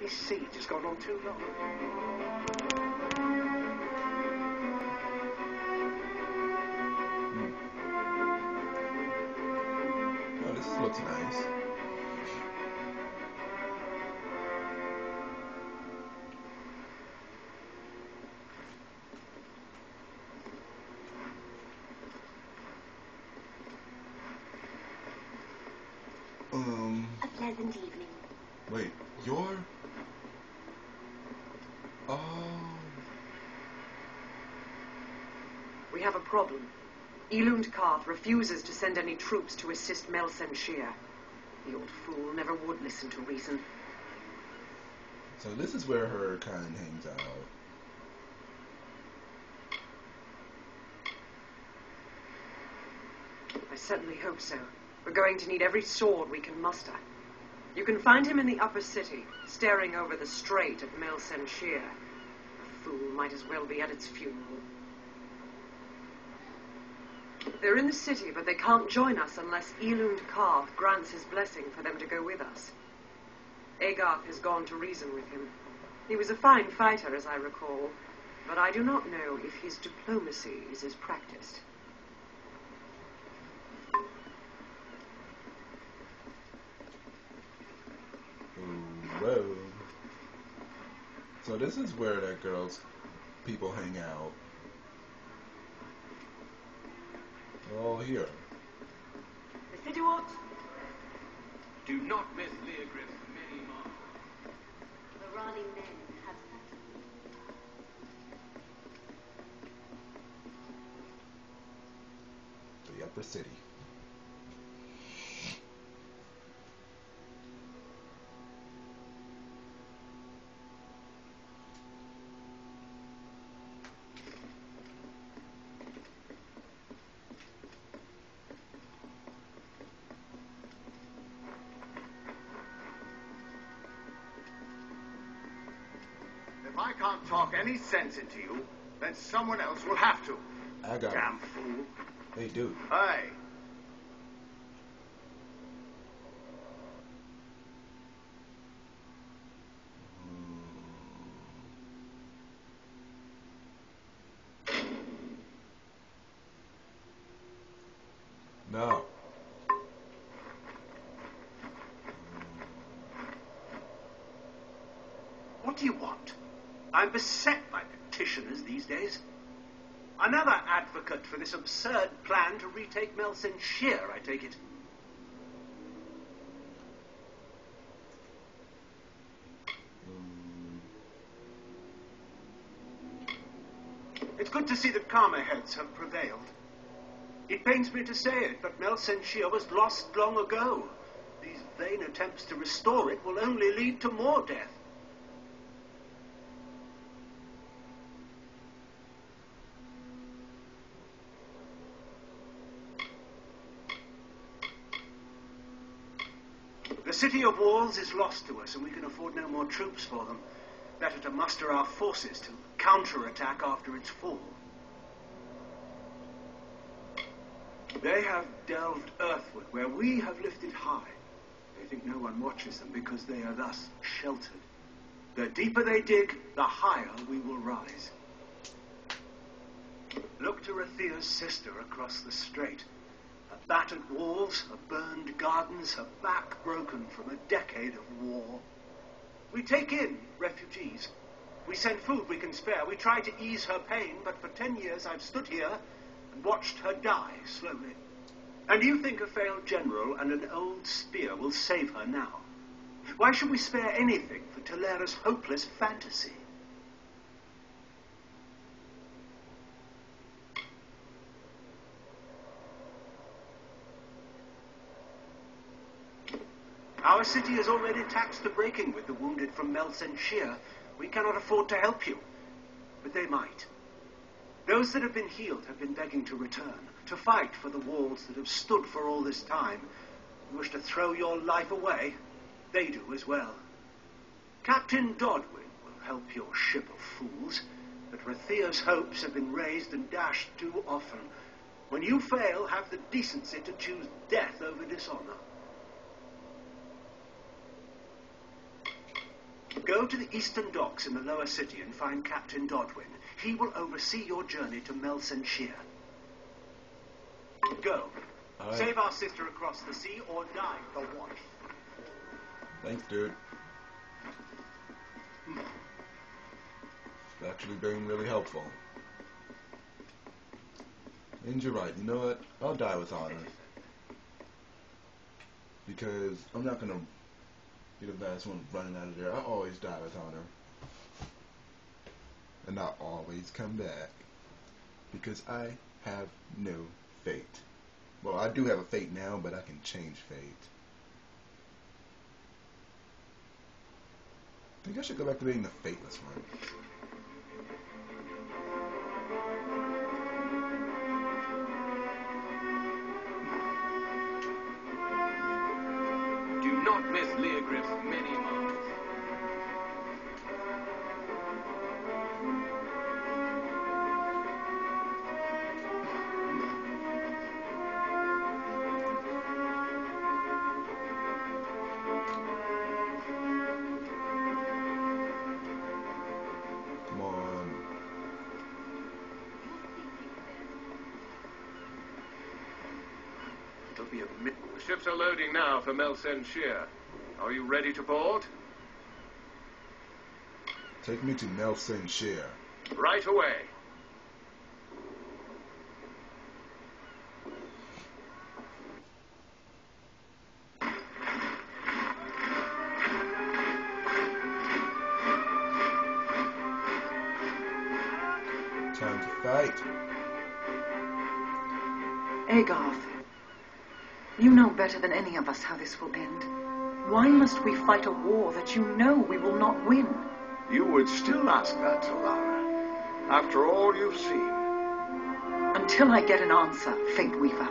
This siege has gone on too long. Oh, this looks nice. A pleasant evening. Wait, you're... Oh... We have a problem. Elund Karth refuses to send any troops to assist Melsenshir. The old fool never would listen to reason. So this is where her kind hangs out. I certainly hope so. We're going to need every sword we can muster. You can find him in the upper city, staring over the strait at Melsenshir. The fool might as well be at its funeral. They're in the city, but they can't join us unless Elund Karth grants his blessing for them to go with us. Agarth has gone to reason with him. He was a fine fighter, as I recall, but I do not know if his diplomacy is as practiced. Whoa. So this is where that girl's people hang out. Oh, here. The city walks. Do not miss Leogriff for many miles. The Rani men have The upper city. If I can't talk any sense into you, then someone else will have to. I got Damn fool. Hey, dude. Hey. No. What do you want? I'm beset by petitioners these days. Another advocate for this absurd plan to retake Melsenshir, I take it. It's good to see that calmer heads have prevailed. It pains me to say it, but Melsenshir was lost long ago. These vain attempts to restore it will only lead to more death. The city of walls is lost to us, and we can afford no more troops for them. Better to muster our forces to counterattack after its fall. They have delved earthward where we have lifted high. They think no one watches them because they are thus sheltered. The deeper they dig, the higher we will rise. Look to Rathia's sister across the strait. Her battered walls, her burned gardens, her back broken from a decade of war. We take in refugees. We send food we can spare. We try to ease her pain, but for 10 years I've stood here and watched her die slowly. And you think a failed general and an old spear will save her now? Why should we spare anything for Talera's hopeless fantasy? Our city is already taxed to breaking with the wounded from Melsenshir. We cannot afford to help you, but they might. Those that have been healed have been begging to return, to fight for the walls that have stood for all this time. You wish to throw your life away? They do as well. Captain Dodwin will help your ship of fools, but Rathia's hopes have been raised and dashed too often. When you fail, have the decency to choose death over dishonor. Go to the eastern docks in the lower city and find Captain Dodwin. He will oversee your journey to Melsenshire. Go. All right. Save our sister across the sea or die for watch. Thanks, dude. It's actually been really helpful. And you're right. You know what? I'll die with honor. Because I'm not gonna be the last one running out of there. I always die with honor. And I always come back. Because I have no fate. Well, I do have a fate now, but I can change fate. I think I should go back to being the fateless one. Do not miss Leogriff's many marvels. Come on. It'll be a The ships are loading now for Melsenshire. Are you ready to board? Take me to Melsenshire. Right away. Time to fight. Agarth, you know better than any of us how this will end. Why must we fight a war that you know we will not win? You would still ask that, Lara, after all you've seen. Until I get an answer, Fate Weaver.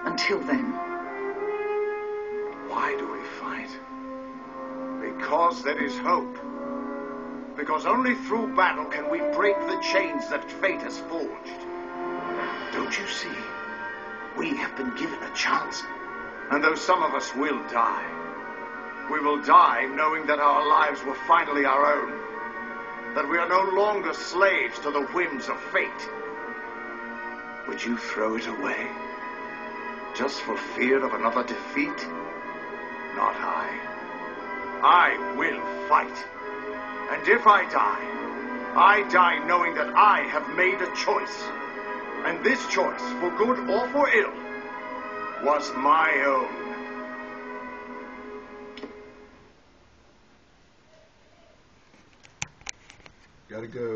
Until then. Why do we fight? Because there is hope. Because only through battle can we break the chains that fate has forged. Don't you see? We have been given a chance. And though some of us will die, we will die knowing that our lives were finally our own. That we are no longer slaves to the whims of fate. Would you throw it away? Just for fear of another defeat? Not I. I will fight. And if I die knowing that I have made a choice. And this choice, for good or for ill, was my own. Gotta go.